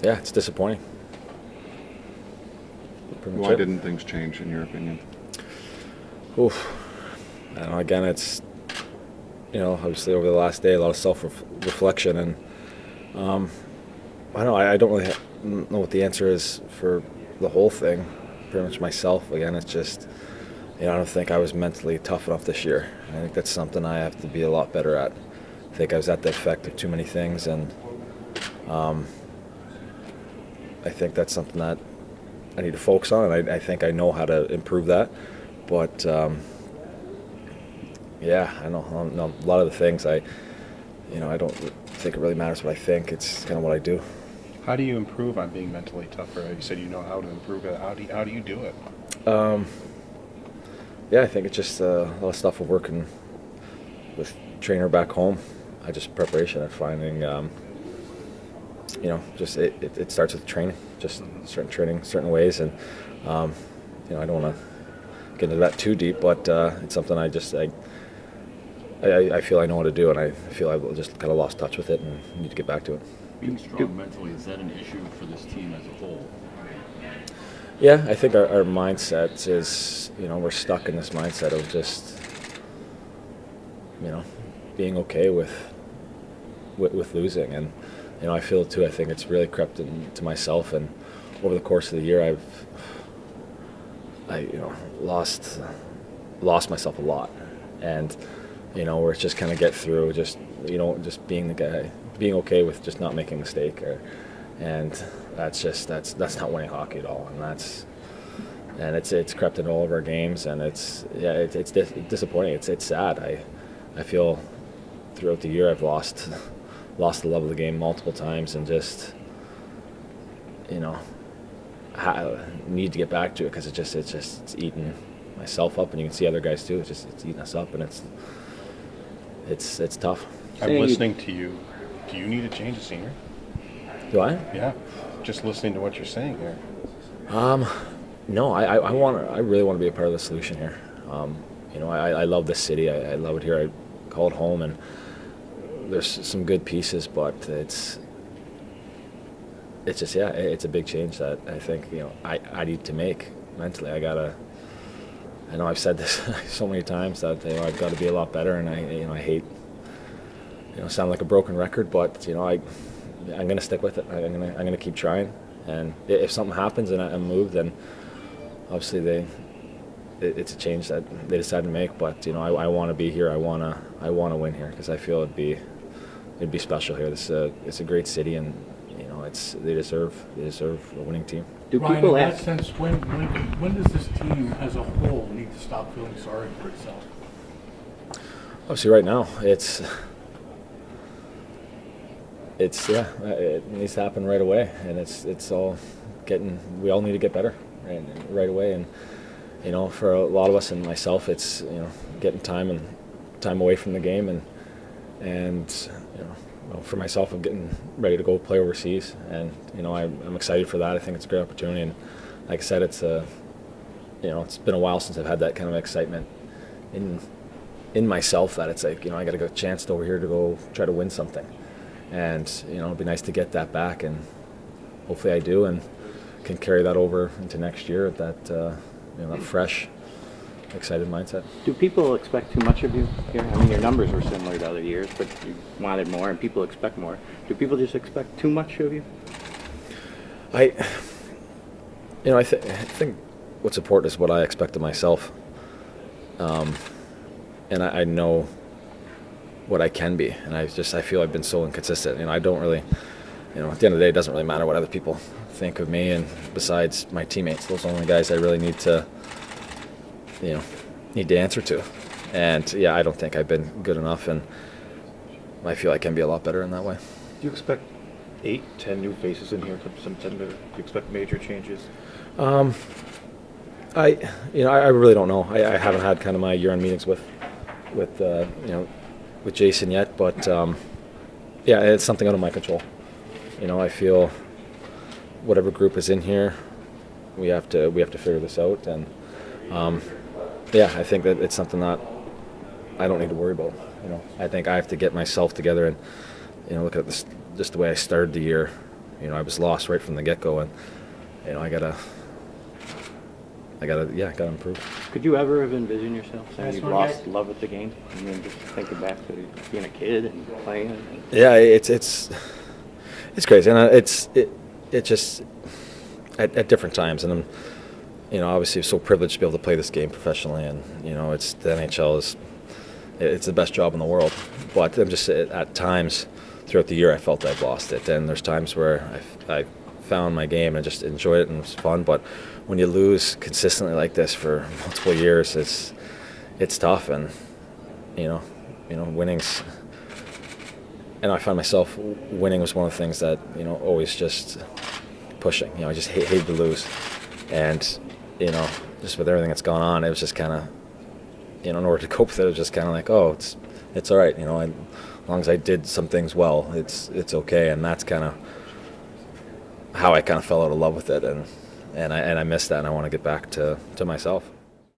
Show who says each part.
Speaker 1: yeah, it's disappointing. Pretty much
Speaker 2: Why
Speaker 1: it.
Speaker 2: didn't things change, in your opinion?
Speaker 1: Oof. I don't know, again, it's, obviously over the last day, a lot of self-reflection, and I don't know, I don't really know what the answer is for the whole thing. Pretty much myself. Again, it's just, I don't think I was mentally tough enough this year. I think that's something I have to be a lot better at. I think I was at the effect of too many things, and I think that's something that I need to focus on, and I think I know how to improve that. But yeah, I don't know. A lot of the things I don't think it really matters what I think. It's kind of what I do.
Speaker 3: How do you improve on being mentally tougher? You said you know how to improve it. How do you do it?
Speaker 1: Yeah, I think it's just a lot of stuff we're working with trainer back home. I just preparation and finding, just it starts with training, just certain training, certain ways, and I don't want to get into that too deep, but it's something I feel I know how to do, and I feel I've just kind of lost touch with it and need to get back to it.
Speaker 4: Being strong mentally, is that an issue for this team as a whole?
Speaker 1: Yeah, I think our mindset is, we're stuck in this mindset of just, being okay with losing, and I feel it too. I think it's really crept into myself, and over the course of the year, I lost myself a lot, and where it's just kind of get through, just just being the guy, being okay with just not making a mistake, and that's not winning hockey at all, and it's crept into all of our games, and it's disappointing. It's sad. I feel throughout the year I've lost the love of the game multiple times, and just need to get back to it, because it's eating myself up, and you can see other guys too. It's eating us up, and it's tough.
Speaker 3: I'm listening to you. Do you need a change of scenery?
Speaker 1: Do I?
Speaker 3: Yeah. Just listening to what you're saying here.
Speaker 1: No, I really want to be a part of the solution here. I love this city. I love it here. I call it home, and there's some good pieces, but it's just, it's a big change that I think I need to make mentally. I know I've said this so many times that I've got to be a lot better, and I hate sound like a broken record, but I'm going to stick with it. I'm going to keep trying, and if something happens and I'm moved, then obviously it's a change that they decide to make. But I want to be here. I want to win here, because I feel it'd be special here. It's a great city, and they deserve a winning team.
Speaker 5: Do
Speaker 6: Ryan,
Speaker 5: people
Speaker 6: in that
Speaker 5: ask?
Speaker 6: sense, when does this team as a whole need to stop feeling sorry for itself?
Speaker 1: Obviously, right now it needs to happen right away, and it's all we all need to get better right away, and for a lot of us, and myself, it's getting time away from the game, and for myself, I'm getting ready to go play overseas, and I'm excited for that. I think it's a great opportunity, and like I said, it's been a while since I've had that kind of excitement in myself, that it's like I got a chance over here to go try to win something, and it'd be nice to get that back, and hopefully I do, and can carry that over into next year, that that fresh, excited mindset.
Speaker 5: Do people expect too much of you here? I mean, your numbers were similar to other years, but you wanted more, and people expect more. Do people just expect too much of you?
Speaker 1: I think what's important is what I expect of myself, and I know what I can be, and I feel I've been so inconsistent. I don't really, at the end of the day, it doesn't really matter what other people think of me, and besides my teammates, those are the only guys I really need to answer to. And I don't think I've been good enough, and I feel I can be a lot better in that way.
Speaker 7: Do you expect 8-10 new faces in here? Do you expect major changes?
Speaker 1: I really don't know. I haven't had kind of my year-end meetings with Jason yet, but it's something out of my control. I feel whatever group is in here, we have to figure this out, and I think that it's something that I don't need to worry about. I think I have to get myself together, and look at this, just the way I started the year. you know, I was lost right from the get-go, and you know, I gotta improve.
Speaker 5: Could you ever have envisioned yourself saying
Speaker 2: Nice
Speaker 5: you've
Speaker 2: one,
Speaker 5: lost
Speaker 2: guys.
Speaker 5: love with the game? And then just thinking back to being a kid and playing. And
Speaker 1: Yeah, it's crazy, and it just at different times, and I'm, you know, obviously so privileged to be able to play this game professionally, and you know, it's the NHL it's the best job in the world. But I'm just at times throughout the year I felt I've lost it, and there's times where I found my game and just enjoyed it and it was fun. But when you lose consistently like this for multiple years, it's tough, and you know, winning's. And I find myself winning was one of the things that, you know, always just pushing. You know, I just hated to lose, and you know, just with everything that's gone on, it was just kind of, you know, in order to cope with it, it was just kind of like, oh, it's all right. You know, as long as I did some things well, it's okay. And that's kind of how I kind of fell out of love with it, and I miss that, and I want to get back to myself.